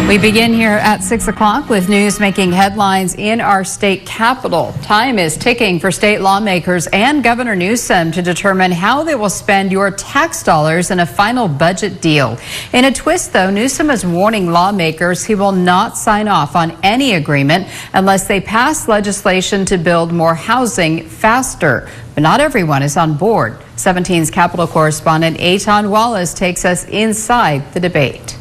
We begin here at 6 o'clock with news making headlines in our state capital. Time is ticking for state lawmakers and Governor Newsom to determine how they will spend your tax dollars in a final budget deal. In a twist, though, Newsom is warning lawmakers he will not sign off on any agreement unless they pass legislation to build more housing faster. But not everyone is on board. 17's Capitol correspondent Eitan Wallace takes us inside the debate.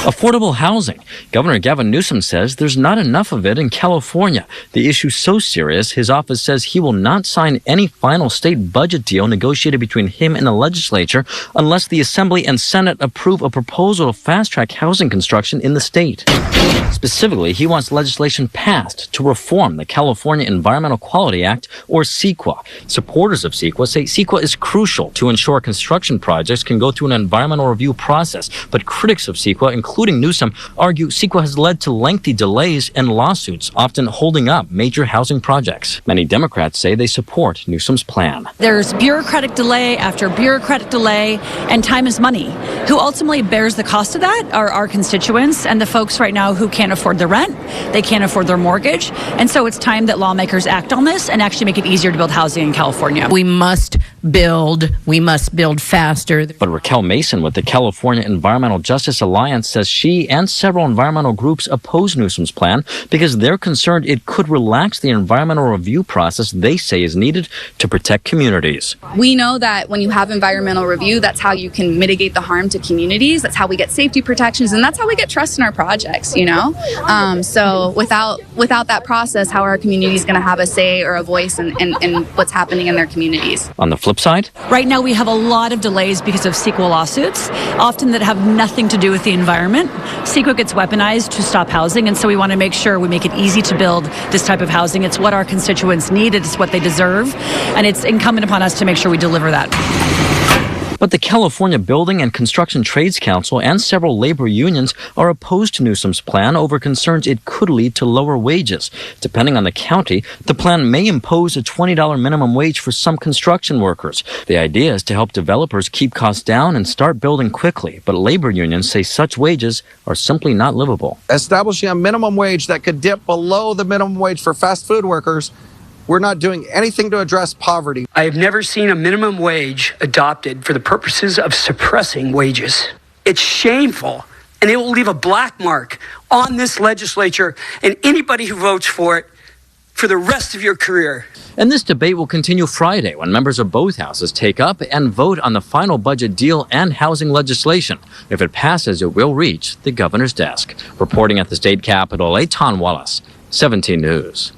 Affordable housing. Governor Gavin Newsom says there's not enough of it in California. The issue's so serious, his office says he will not sign any final state budget deal negotiated between him and the legislature unless the Assembly and Senate approve a proposal to fast-track housing construction in the state. Specifically, he wants legislation passed to reform the California Environmental Quality Act, or CEQA. Supporters of CEQA say CEQA is crucial to ensure construction projects can go through an environmental review process, but critics of CEQA, including Newsom, argue CEQA has led to lengthy delays and lawsuits, often holding up major housing projects. Many Democrats say they support Newsom's plan. There's bureaucratic delay after bureaucratic delay, and time is money. Who ultimately bears the cost of that are our constituents and the folks right now who can't afford the rent, they can't afford their mortgage, and so it's time that lawmakers act on this and actually make it easier to build housing in California. We must build faster. But Raquel Mason with the California Environmental Justice Alliance says she and several environmental groups oppose Newsom's plan because they're concerned it could relax the environmental review process they say is needed to protect communities. We know that when you have environmental review, that's how you can mitigate the harm to communities. That's how we get safety protections, and that's how we get trust in our projects, you know? So without that process, how are our communities going to have a say or a voice in what's happening in their communities? On the flip side, Right now we have a lot of delays because of CEQA lawsuits, often that have nothing to do with the environment. CEQA gets weaponized to stop housing, and so we want to make sure we make it easy to build this type of housing. It's what our constituents need, it's what they deserve, and it's incumbent upon us to make sure we deliver that. but the California Building and Construction Trades Council and several labor unions are opposed to Newsom's plan over concerns it could lead to lower wages. Depending on the county, the plan may impose a $20 minimum wage for some construction workers. The idea is to help developers keep costs down and start building quickly, but labor unions say such wages are simply not livable. Establishing a minimum wage that could dip below the minimum wage for fast food workers, we're not doing anything to address poverty. I have never seen a minimum wage adopted for the purposes of suppressing wages. It's shameful, and it will leave a black mark on this legislature and anybody who votes for it for the rest of your career. And this debate will continue Friday when members of both houses take up and vote on the final budget deal and housing legislation. If it passes, it will reach the governor's desk. Reporting at the state capitol, Eitan Wallace, 17 News.